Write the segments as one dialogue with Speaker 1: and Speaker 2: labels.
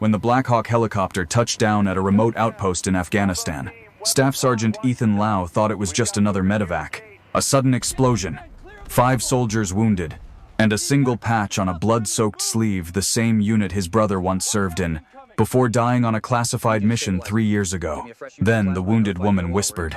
Speaker 1: when the Black Hawk helicopter touched down at a remote outpost in Afghanistan. Staff Sergeant Ethan Lau thought it was just another medevac. A sudden explosion, 5 soldiers wounded, and a single patch on a blood-soaked sleeve, the same unit his brother once served in, before dying on a classified mission 3 years ago. Then the wounded woman whispered,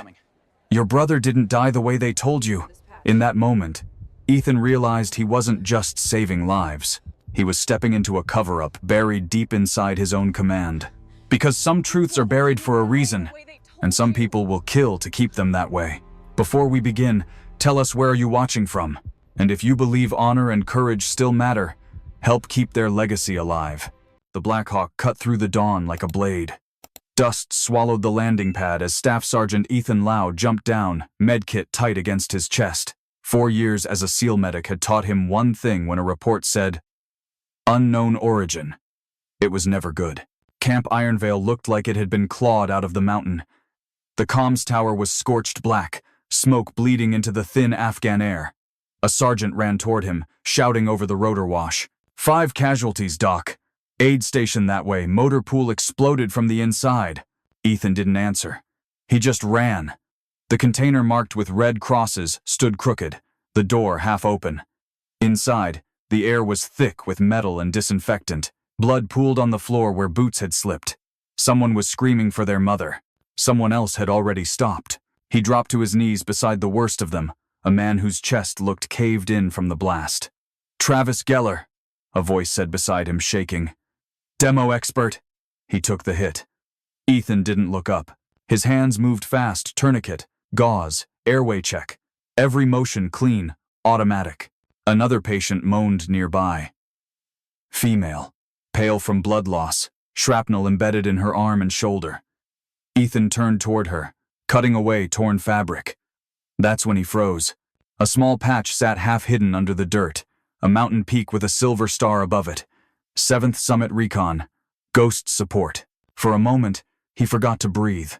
Speaker 1: "Your brother didn't die the way they told you." In that moment, Ethan realized he wasn't just saving lives. He was stepping into a cover-up buried deep inside his own command. Because some truths are buried for a reason, and some people will kill to keep them that way. Before we begin, tell us where are you watching from, and if you believe honor and courage still matter, help keep their legacy alive. The Black Hawk cut through the dawn like a blade. Dust swallowed the landing pad as Staff Sergeant Ethan Lau jumped down, medkit tight against his chest. 4 years as a SEAL medic had taught him one thing when a report said, "Unknown origin." It was never good. Camp Ironvale looked like it had been clawed out of the mountain. The comms tower was scorched black, smoke bleeding into the thin Afghan air. A sergeant ran toward him, shouting over the rotor wash. "5 casualties, Doc. Aid station that way. Motor pool exploded from the inside." Ethan didn't answer. He just ran. The container marked with red crosses stood crooked, the door half open. Inside, the air was thick with metal and disinfectant. Blood pooled on the floor where boots had slipped. Someone was screaming for their mother. Someone else had already stopped. He dropped to his knees beside the worst of them, a man whose chest looked caved in from the blast. "Travis Geller," a voice said beside him, shaking. "Demo expert." He took the hit. Ethan didn't look up. His hands moved fast, tourniquet, gauze, airway check. Every motion clean, automatic. Another patient moaned nearby. Female, pale from blood loss, shrapnel embedded in her arm and shoulder. Ethan turned toward her, cutting away torn fabric. That's when he froze. A small patch sat half-hidden under the dirt, a mountain peak with a silver star above it. 7th Summit Recon, Ghost Support. For a moment, he forgot to breathe.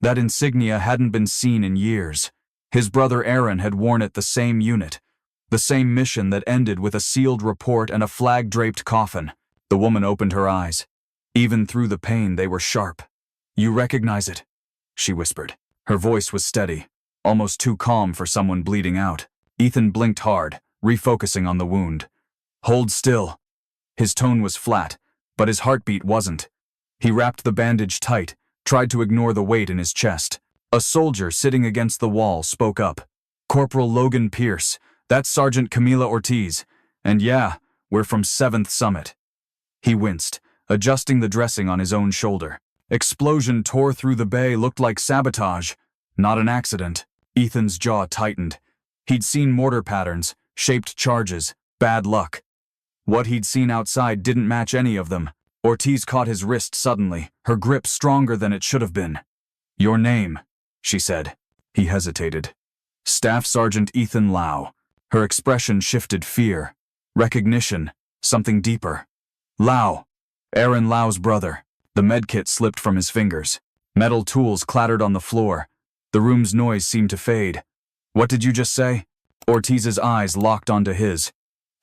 Speaker 1: That insignia hadn't been seen in years. His brother Aaron had worn it, the same unit, the same mission that ended with a sealed report and a flag-draped coffin. The woman opened her eyes. Even through the pain, they were sharp. "You recognize it?" she whispered. Her voice was steady, almost too calm for someone bleeding out. Ethan blinked hard, refocusing on the wound. "Hold still." His tone was flat, but his heartbeat wasn't. He wrapped the bandage tight, tried to ignore the weight in his chest. A soldier sitting against the wall spoke up. "Corporal Logan Pierce, that's Sergeant Camila Ortiz, and yeah, we're from 7th Summit." He winced, adjusting the dressing on his own shoulder. Explosion tore through the bay, looked like sabotage, not an accident. Ethan's jaw tightened. He'd seen mortar patterns, shaped charges, bad luck. What he'd seen outside didn't match any of them. Ortiz caught his wrist suddenly, her grip stronger than it should have been. "Your name," she said. He hesitated. "Staff Sergeant Ethan Lau." Her expression shifted fear, recognition, something deeper. "Lau. Aaron Lau's brother." The medkit slipped from his fingers. Metal tools clattered on the floor. The room's noise seemed to fade. "What did you just say?" Ortiz's eyes locked onto his.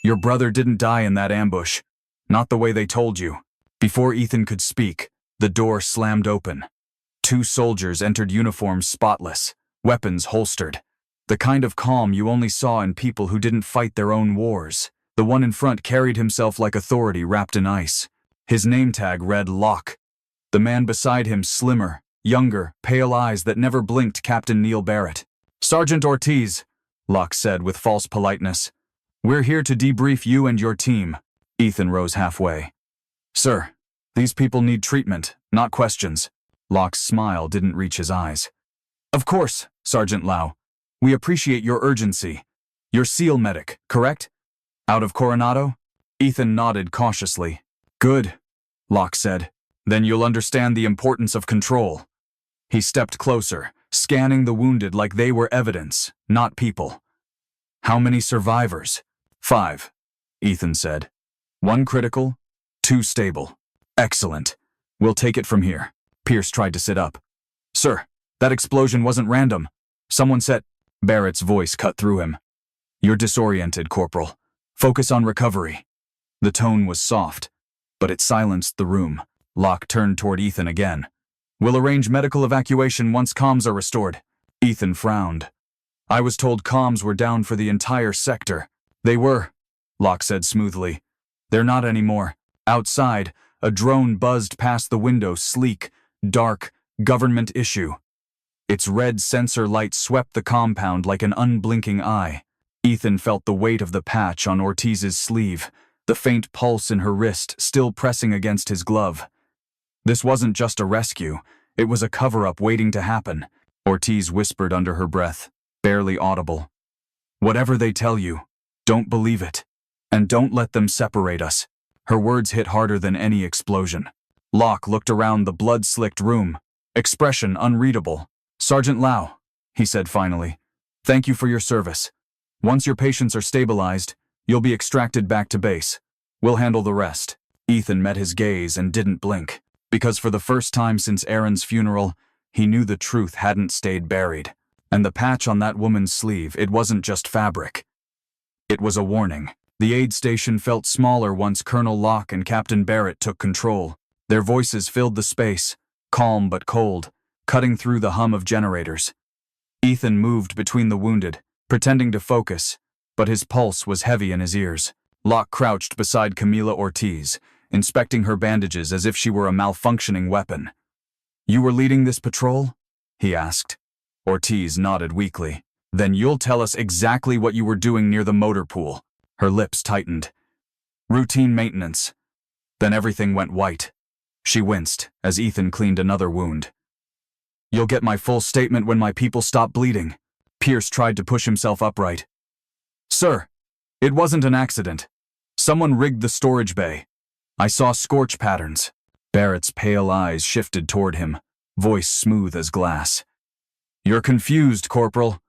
Speaker 1: "Your brother didn't die in that ambush. Not the way they told you." Before Ethan could speak, the door slammed open. 2 soldiers entered, uniforms spotless, weapons holstered. The kind of calm you only saw in people who didn't fight their own wars. The one in front carried himself like authority wrapped in ice. His name tag read Locke. The man beside him, slimmer, younger, pale eyes that never blinked, Captain Neil Barrett. "Sergeant Ortiz," Locke said with false politeness. "We're here to debrief you and your team." Ethan rose halfway. "Sir, these people need treatment, not questions." Locke's smile didn't reach his eyes. "Of course, Sergeant Lau. We appreciate your urgency. You're SEAL medic, correct? Out of Coronado?" Ethan nodded cautiously. "Good," Locke said. "Then you'll understand the importance of control." He stepped closer, scanning the wounded like they were evidence, not people. "How many survivors?" "5, Ethan said. "1 critical, 2 stable." "Excellent. We'll take it from here." Pierce tried to sit up. "Sir, that explosion wasn't random. Someone said—" Barrett's voice cut through him. "You're disoriented, Corporal. Focus on recovery." The tone was soft, but it silenced the room. Locke turned toward Ethan again. We'll arrange medical evacuation once comms are restored. Ethan frowned. I was told comms were down for the entire sector. They were, Locke said smoothly. They're not anymore. Outside, a drone buzzed past the window, sleek, dark, government issue. Its red sensor light swept the compound like an unblinking eye. Ethan felt the weight of the patch on Ortiz's sleeve, the faint pulse in her wrist still pressing against his glove. This wasn't just a rescue, it was a cover-up waiting to happen, Ortiz whispered under her breath, barely audible. Whatever they tell you, don't believe it. And don't let them separate us. Her words hit harder than any explosion. Locke looked around the blood-slicked room, expression unreadable. Sergeant Lau, he said finally, thank you for your service. Once your patients are stabilized, you'll be extracted back to base. We'll handle the rest. Ethan met his gaze and didn't blink, because for the first time since Aaron's funeral, he knew the truth hadn't stayed buried. And the patch on that woman's sleeve, it wasn't just fabric. It was a warning. The aid station felt smaller once Colonel Locke and Captain Barrett took control. Their voices filled the space, calm but cold, cutting through the hum of generators. Ethan moved between the wounded, pretending to focus, but his pulse was heavy in his ears. Locke crouched beside Camila Ortiz, inspecting her bandages as if she were a malfunctioning weapon. You were leading this patrol? He asked. Ortiz nodded weakly. Then you'll tell us exactly what you were doing near the motor pool. Her lips tightened. Routine maintenance. Then everything went white. She winced as Ethan cleaned another wound. You'll get my full statement when my people stop bleeding. Pierce tried to push himself upright. Sir, it wasn't an accident. Someone rigged the storage bay. I saw scorch patterns. Barrett's pale eyes shifted toward him, voice smooth as glass. You're confused, Corporal.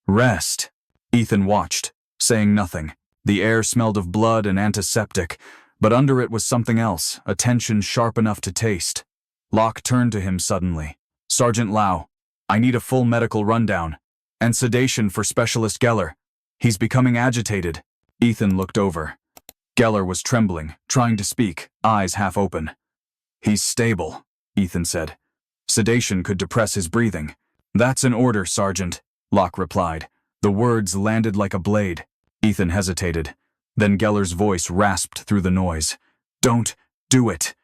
Speaker 1: Rest. Ethan watched, saying nothing. The air smelled of blood and antiseptic, but under it was something else, a tension sharp enough to taste. Locke turned to him suddenly. Sergeant Lau, I need a full medical rundown. And sedation for Specialist Geller. He's becoming agitated. Ethan looked over. Geller was trembling, trying to speak, eyes half open. He's stable, Ethan said. Sedation could depress his breathing. That's an order, Sergeant, Locke replied. The words landed like a blade. Ethan hesitated. Then Geller's voice rasped through the noise. Don't do it.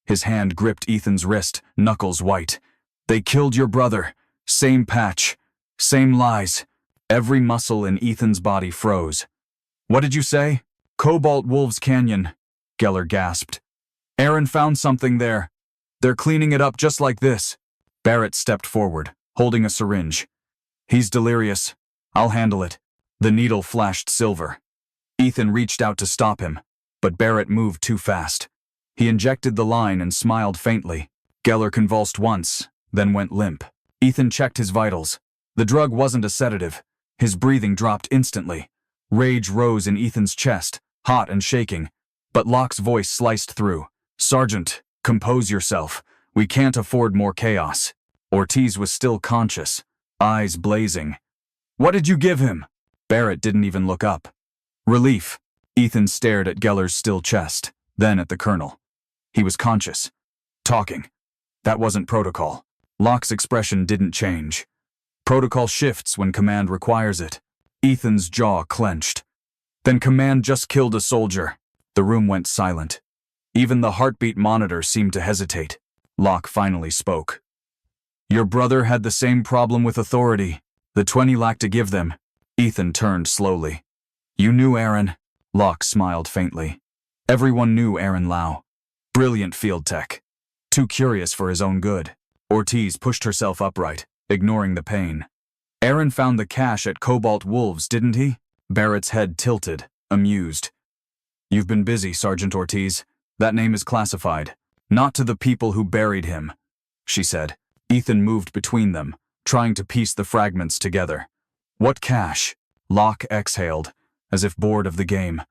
Speaker 1: His hand gripped Ethan's wrist, knuckles white. They killed your brother. Same patch. Same lies. Every muscle in Ethan's body froze. What did you say? Cobalt Wolves Canyon, Geller gasped. Aaron found something there. They're cleaning it up just like this. Barrett stepped forward, holding a syringe. He's delirious. I'll handle it. The needle flashed silver. Ethan reached out to stop him, but Barrett moved too fast. He injected the line and smiled faintly. Geller convulsed once, then went limp. Ethan checked his vitals. The drug wasn't a sedative. His breathing dropped instantly. Rage rose in Ethan's chest, hot and shaking, but Locke's voice sliced through. Sergeant, compose yourself. We can't afford more chaos. Ortiz was still conscious, eyes blazing. What did you give him? Barrett didn't even look up. Relief. Ethan stared at Geller's still chest, then at the colonel. He was conscious. Talking. That wasn't protocol. Locke's expression didn't change. Protocol shifts when command requires it. Ethan's jaw clenched. Then command just killed a soldier. The room went silent. Even the heartbeat monitor seemed to hesitate. Locke finally spoke. Your brother had the same problem with authority. The 20 lacked to give them. Ethan turned slowly. You knew Aaron. Locke smiled faintly. Everyone knew Aaron Lau. Brilliant field tech. Too curious for his own good. Ortiz pushed herself upright, ignoring the pain. Aaron found the cache at Cobalt Wolves, didn't he? Barrett's head tilted, amused. You've been busy, Sergeant Ortiz. That name is classified. Not to the people who buried him, she said. Ethan moved between them, trying to piece the fragments together. What cache? Locke exhaled, as if bored of the game.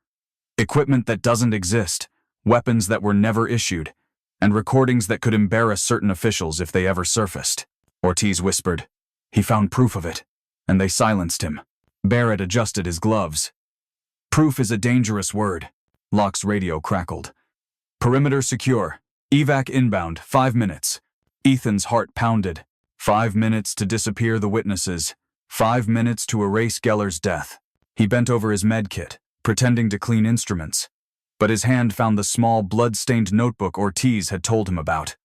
Speaker 1: Equipment that doesn't exist, weapons that were never issued, and recordings that could embarrass certain officials if they ever surfaced. Ortiz whispered. He found proof of it, and they silenced him. Barrett adjusted his gloves. Proof is a dangerous word. Locke's radio crackled. Perimeter secure. Evac inbound, 5 minutes. Ethan's heart pounded. 5 minutes to disappear the witnesses. 5 minutes to erase Geller's death. He bent over his med kit, pretending to clean instruments. But his hand found the small, blood-stained notebook Ortiz had told him about.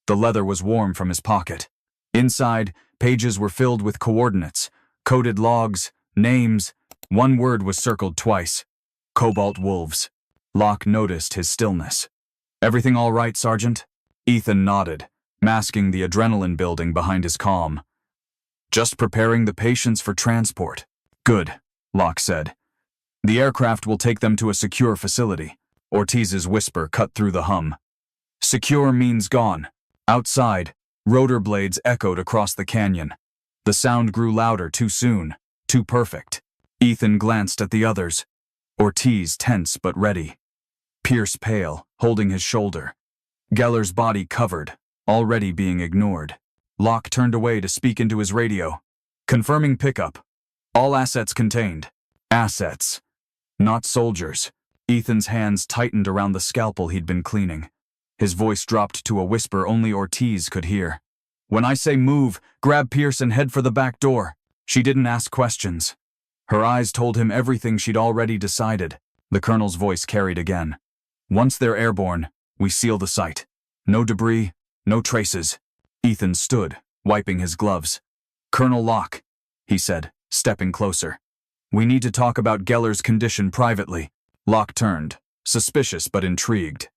Speaker 1: The leather was warm from his pocket. Inside, pages were filled with coordinates, coded logs, names. One word was circled twice. Cobalt wolves. Locke noticed his stillness. "Everything all right, Sergeant?" Ethan nodded, masking the adrenaline building behind his calm. "Just preparing the patients for transport." "Good," Locke said. "The aircraft will take them to a secure facility." Ortiz's whisper cut through the hum. "Secure means gone." Outside, rotor blades echoed across the canyon. The sound grew louder too soon, too perfect. Ethan glanced at the others. Ortiz tense but ready. Pierce pale, holding his shoulder. Geller's body covered, already being ignored. Locke turned away to speak into his radio. "Confirming pickup. All assets contained." Assets. Not soldiers. Ethan's hands tightened around the scalpel he'd been cleaning. His voice dropped to a whisper only Ortiz could hear. "When I say move, grab Pierce and head for the back door." She didn't ask questions. Her eyes told him everything she'd already decided. The colonel's voice carried again. "Once they're airborne, we seal the site. No debris, no traces." Ethan stood, wiping his gloves. "Colonel Locke," he said, stepping closer. "We need to talk about Geller's condition privately." Locke turned, suspicious but intrigued.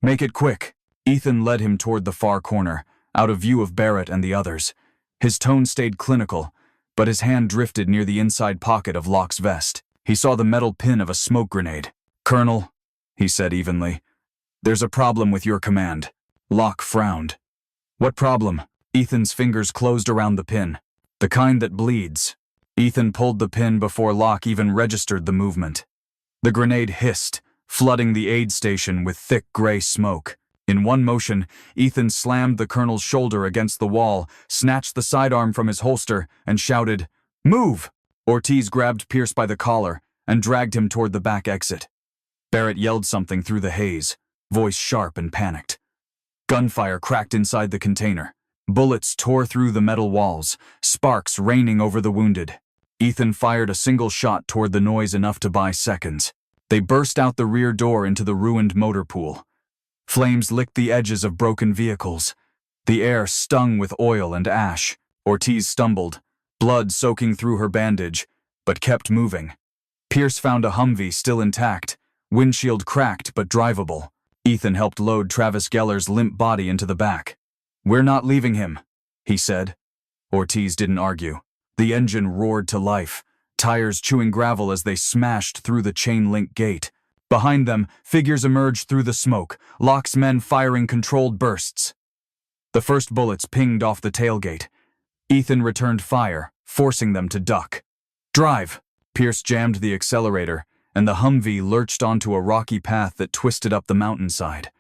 Speaker 1: "Make it quick." Ethan led him toward the far corner, out of view of Barrett and the others. His tone stayed clinical, but his hand drifted near the inside pocket of Locke's vest. He saw the metal pin of a smoke grenade. "Colonel," he said evenly, "there's a problem with your command." Locke frowned. "What problem?" Ethan's fingers closed around the pin. "The kind that bleeds." Ethan pulled the pin before Locke even registered the movement. The grenade hissed, flooding the aid station with thick gray smoke. In one motion, Ethan slammed the colonel's shoulder against the wall, snatched the sidearm from his holster, and shouted, "Move!" Ortiz grabbed Pierce by the collar and dragged him toward the back exit. Barrett yelled something through the haze, voice sharp and panicked. Gunfire cracked inside the container. Bullets tore through the metal walls, sparks raining over the wounded. Ethan fired a single shot toward the noise enough to buy seconds. They burst out the rear door into the ruined motor pool. Flames licked the edges of broken vehicles. The air stung with oil and ash. Ortiz stumbled, blood soaking through her bandage, but kept moving. Pierce found a Humvee still intact, windshield cracked but drivable. Ethan helped load Travis Geller's limp body into the back. "We're not leaving him," he said. Ortiz didn't argue. The engine roared to life, tires chewing gravel as they smashed through the chain-link gate. Behind them, figures emerged through the smoke, Locke's men firing controlled bursts. The first bullets pinged off the tailgate. Ethan returned fire, forcing them to duck. "Drive!" Pierce jammed the accelerator, and the Humvee lurched onto a rocky path that twisted up the mountainside.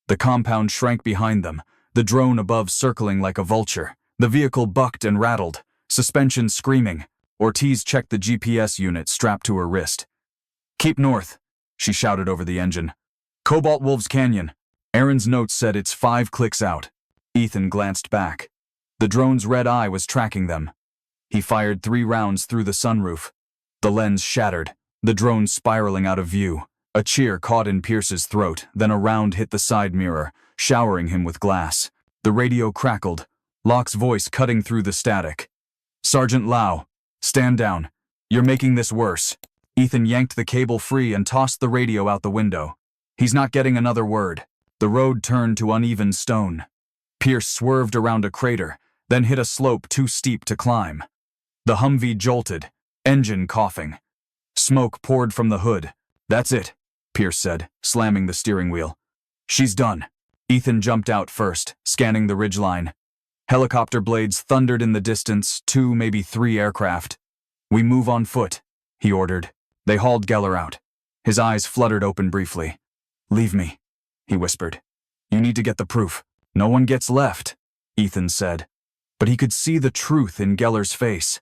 Speaker 1: The compound shrank behind them, the drone above circling like a vulture. The vehicle bucked and rattled, suspension screaming. Ortiz checked the GPS unit strapped to her wrist. "Keep north," she shouted over the engine. "Cobalt Wolves Canyon." Aaron's notes said it's 5 clicks out. Ethan glanced back. The drone's red eye was tracking them. He fired 3 rounds through the sunroof. The lens shattered, the drone spiraling out of view. A cheer caught in Pierce's throat, then a round hit the side mirror, showering him with glass. The radio crackled, Locke's voice cutting through the static. "Sergeant Lau, stand down. You're making this worse." Ethan yanked the cable free and tossed the radio out the window. He's not getting another word. The road turned to uneven stone. Pierce swerved around a crater, then hit a slope too steep to climb. The Humvee jolted, engine coughing. Smoke poured from the hood. "That's it," Pierce said, slamming the steering wheel. "She's done." Ethan jumped out first, scanning the ridgeline. Helicopter blades thundered in the distance, 2, maybe 3 aircraft. "We move on foot," he ordered. They hauled Geller out. His eyes fluttered open briefly. "Leave me," he whispered. "You need to get the proof." "No one gets left," Ethan said. But he could see the truth in Geller's face.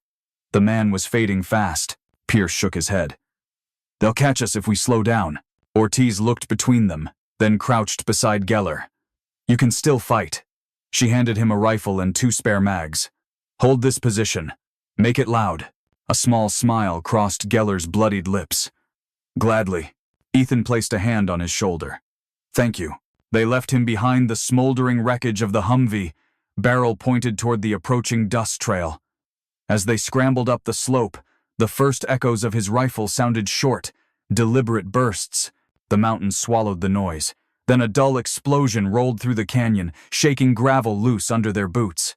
Speaker 1: The man was fading fast. Pierce shook his head. "They'll catch us if we slow down." Ortiz looked between them, then crouched beside Geller. You can still fight. She handed him a rifle and 2 spare mags. Hold this position. Make it loud. A small smile crossed Geller's bloodied lips. Gladly. Ethan placed a hand on his shoulder. Thank you. They left him behind the smoldering wreckage of the Humvee, barrel pointed toward the approaching dust trail. As they scrambled up the slope, the first echoes of his rifle sounded short, deliberate bursts. The mountains swallowed the noise. Then a dull explosion rolled through the canyon, shaking gravel loose under their boots.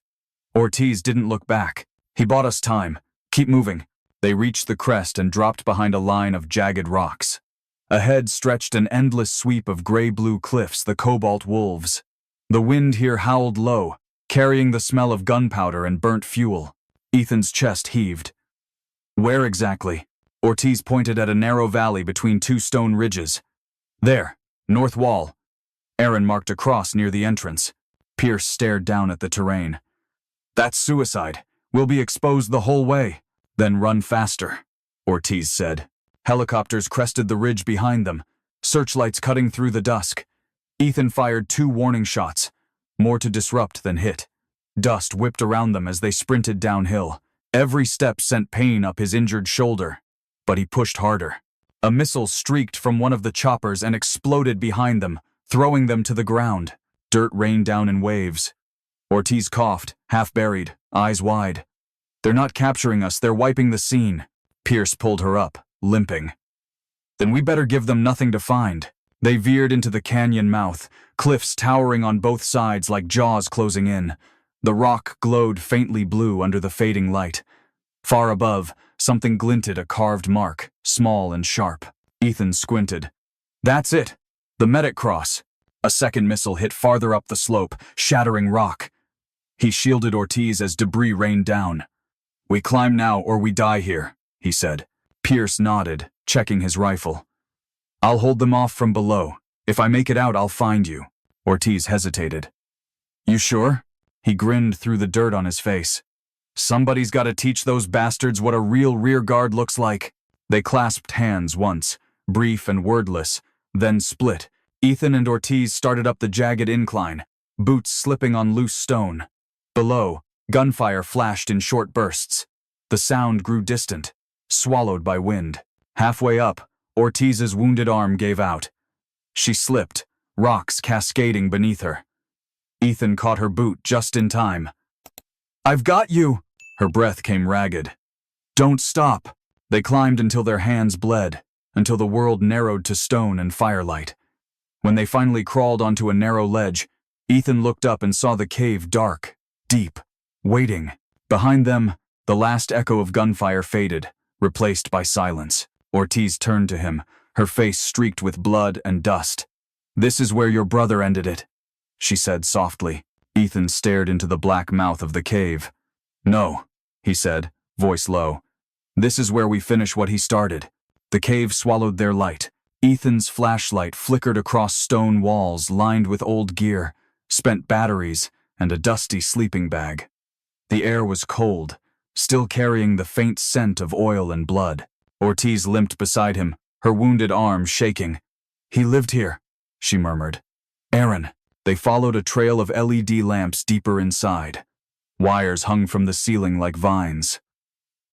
Speaker 1: Ortiz didn't look back. He bought us time. Keep moving. They reached the crest and dropped behind a line of jagged rocks. Ahead stretched an endless sweep of gray-blue cliffs, the Cobalt wolves. The wind here howled low, carrying the smell of gunpowder and burnt fuel. Ethan's chest heaved. Where exactly? Ortiz pointed at a narrow valley between 2 stone ridges. There, north wall. Aaron marked a cross near the entrance. Pierce stared down at the terrain. That's suicide. We'll be exposed the whole way. Then run faster, Ortiz said. Helicopters crested the ridge behind them, searchlights cutting through the dusk. Ethan fired 2 warning shots, more to disrupt than hit. Dust whipped around them as they sprinted downhill. Every step sent pain up his injured shoulder, but he pushed harder. A missile streaked from one of the choppers and exploded behind them, throwing them to the ground. Dirt rained down in waves. Ortiz coughed, half-buried, eyes wide. They're not capturing us, they're wiping the scene. Pierce pulled her up, limping. Then we better give them nothing to find. They veered into the canyon mouth, cliffs towering on both sides like jaws closing in. The rock glowed faintly blue under the fading light. Far above, something glinted, a carved mark, small and sharp. Ethan squinted. That's it. The medic cross. A second missile hit farther up the slope, shattering rock. He shielded Ortiz as debris rained down. We climb now or we die here, he said. Pierce nodded, checking his rifle. I'll hold them off from below. If I make it out, I'll find you. Ortiz hesitated. You sure? He grinned through the dirt on his face. Somebody's got to teach those bastards what a real rear guard looks like. They clasped hands once, brief and wordless, then split. Ethan and Ortiz started up the jagged incline, boots slipping on loose stone. Below, gunfire flashed in short bursts. The sound grew distant, swallowed by wind. Halfway up, Ortiz's wounded arm gave out. She slipped, rocks cascading beneath her. Ethan caught her boot just in time. I've got you! Her breath came ragged. Don't stop! They climbed until their hands bled, until the world narrowed to stone and firelight. When they finally crawled onto a narrow ledge, Ethan looked up and saw the cave dark, deep, waiting. Behind them, the last echo of gunfire faded, replaced by silence. Ortiz turned to him, her face streaked with blood and dust. This is where your brother ended it, she said softly. Ethan stared into the black mouth of the cave. No, he said, voice low. This is where we finish what he started. The cave swallowed their light. Ethan's flashlight flickered across stone walls lined with old gear, spent batteries, and a dusty sleeping bag. The air was cold, still carrying the faint scent of oil and blood. Ortiz limped beside him, her wounded arm shaking. He lived here, she murmured. Aaron. They followed a trail of LED lamps deeper inside. Wires hung from the ceiling like vines.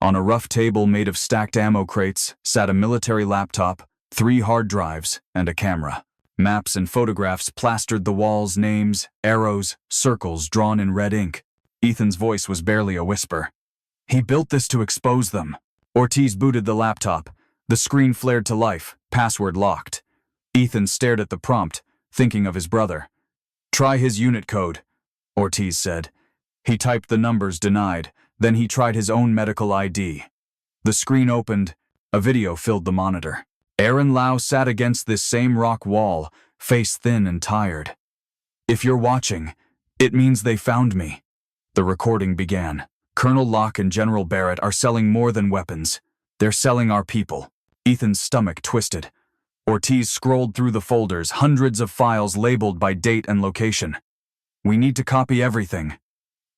Speaker 1: On a rough table made of stacked ammo crates sat a military laptop, 3 hard drives, and a camera. Maps and photographs plastered the walls, names, arrows, circles drawn in red ink. Ethan's voice was barely a whisper. He built this to expose them. Ortiz booted the laptop. The screen flared to life, password locked. Ethan stared at the prompt, thinking of his brother. Try his unit code, Ortiz said. He typed the numbers denied, then he tried his own medical ID. The screen opened. A video filled the monitor. Aaron Lau sat against this same rock wall, face thin and tired. If you're watching, it means they found me. The recording began. Colonel Locke and General Barrett are selling more than weapons. They're selling our people. Ethan's stomach twisted. Ortiz scrolled through the folders, hundreds of files labeled by date and location. We need to copy everything,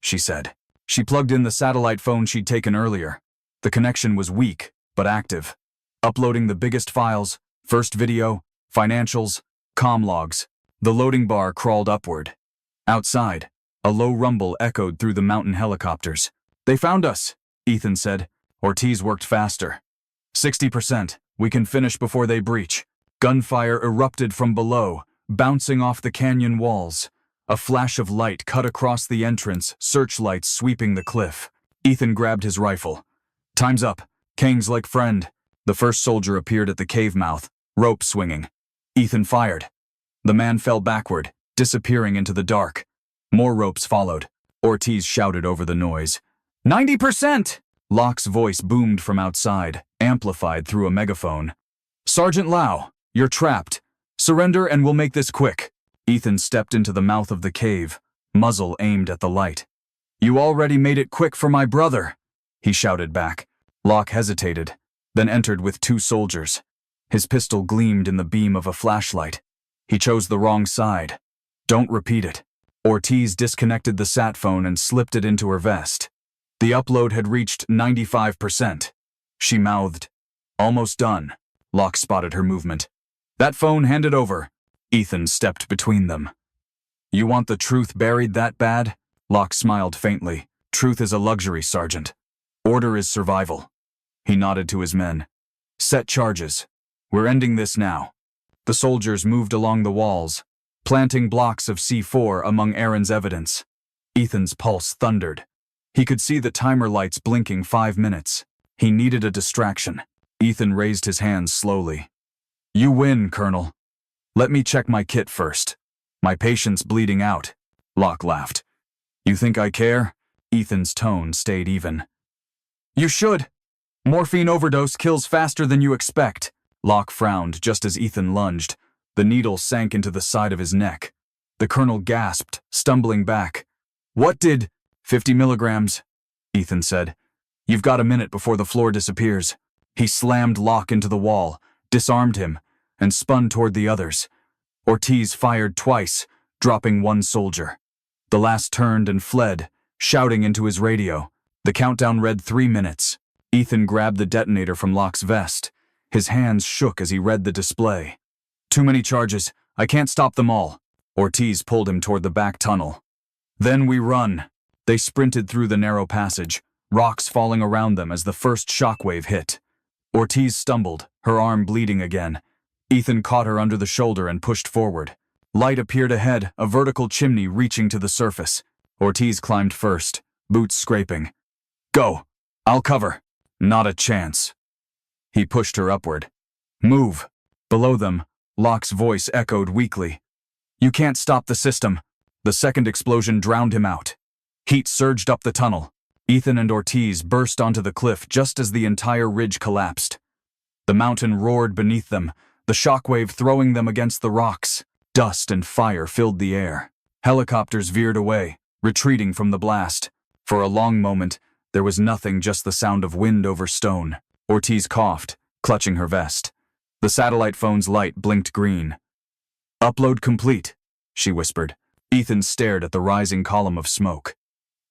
Speaker 1: she said. She plugged in the satellite phone she'd taken earlier. The connection was weak, but active. Uploading the biggest files, first video, financials, comm logs. The loading bar crawled upward. Outside, a low rumble echoed through the mountain helicopters. "They found us," Ethan said. Ortiz worked faster. 60%. We can finish before they breach." Gunfire erupted from below, bouncing off the canyon walls. A flash of light cut across the entrance, searchlights sweeping the cliff. Ethan grabbed his rifle. "Time's up. Kang's like friend." The first soldier appeared at the cave mouth, rope swinging. Ethan fired. The man fell backward, disappearing into the dark. More ropes followed. Ortiz shouted over the noise. 90%! Locke's voice boomed from outside, amplified through a megaphone. "Sergeant Lau, you're trapped. Surrender and we'll make this quick." Ethan stepped into the mouth of the cave, muzzle aimed at the light. "You already made it quick for my brother," he shouted back. Locke hesitated, then entered with 2 soldiers. His pistol gleamed in the beam of a flashlight. He chose the wrong side. "Don't repeat it." Ortiz disconnected the sat phone and slipped it into her vest. The upload had reached 95%. She mouthed, "Almost done." Locke spotted her movement. "That phone, hand it over." Ethan stepped between them. "You want the truth buried that bad?" Locke smiled faintly. "Truth is a luxury, Sergeant. Order is survival." He nodded to his men. "Set charges. We're ending this now." The soldiers moved along the walls, planting blocks of C4 among Aaron's evidence. Ethan's pulse thundered. He could see the timer lights blinking 5 minutes. He needed a distraction. Ethan raised his hands slowly. "You win, Colonel. Let me check my kit first. My patient's bleeding out." Locke laughed. "You think I care?" Ethan's tone stayed even. "You should. Morphine overdose kills faster than you expect." Locke frowned just as Ethan lunged. The needle sank into the side of his neck. The colonel gasped, stumbling back. "What did—" 50 milligrams, Ethan said. "You've got a minute before the floor disappears." He slammed Locke into the wall, disarmed him, and spun toward the others. Ortiz fired twice, dropping 1 soldier. The last turned and fled, shouting into his radio. The countdown read 3 minutes. Ethan grabbed the detonator from Locke's vest. His hands shook as he read the display. "Too many charges. I can't stop them all." Ortiz pulled him toward the back tunnel. "Then we run." They sprinted through the narrow passage, rocks falling around them as the first shockwave hit. Ortiz stumbled, her arm bleeding again. Ethan caught her under the shoulder and pushed forward. Light appeared ahead, a vertical chimney reaching to the surface. Ortiz climbed first, boots scraping. "Go. I'll cover." "Not a chance." He pushed her upward. "Move." Below them, Locke's voice echoed weakly. "You can't stop the system." The second explosion drowned him out. Heat surged up the tunnel. Ethan and Ortiz burst onto the cliff just as the entire ridge collapsed. The mountain roared beneath them, the shockwave throwing them against the rocks. Dust and fire filled the air. Helicopters veered away, retreating from the blast. For a long moment, there was nothing, just the sound of wind over stone. Ortiz coughed, clutching her vest. The satellite phone's light blinked green. "Upload complete," she whispered. Ethan stared at the rising column of smoke.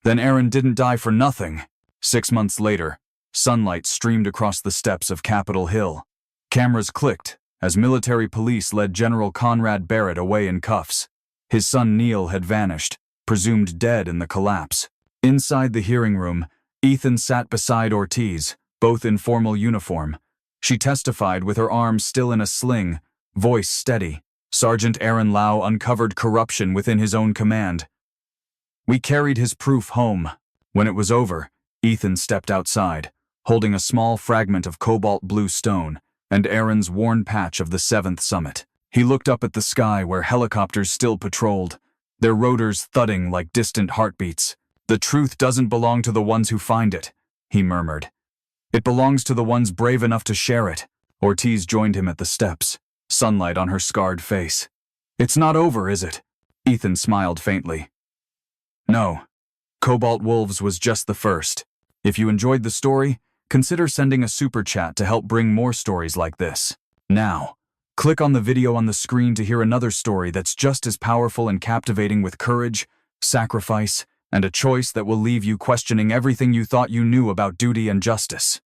Speaker 1: Then Aaron didn't die for nothing. 6 months later, sunlight streamed across the steps of Capitol Hill. Cameras clicked as military police led General Conrad Barrett away in cuffs. His son Neil had vanished, presumed dead in the collapse. Inside the hearing room, Ethan sat beside Ortiz, both in formal uniform. She testified with her arm still in a sling, voice steady. Sergeant Aaron Lau uncovered corruption within his own command. We carried his proof home. When it was over, Ethan stepped outside, holding a small fragment of cobalt blue stone and Aaron's worn patch of the 7th summit. He looked up at the sky where helicopters still patrolled, their rotors thudding like distant heartbeats. "The truth doesn't belong to the ones who find it," he murmured. "It belongs to the ones brave enough to share it." Ortiz joined him at the steps, sunlight on her scarred face. "It's not over, is it?" Ethan smiled faintly. "No. Cobalt Wolves was just the first. If you enjoyed the story, consider sending a super chat to help bring more stories like this. Now, click on the video on the screen to hear another story that's just as powerful and captivating, with courage, sacrifice, and a choice that will leave you questioning everything you thought you knew about duty and justice.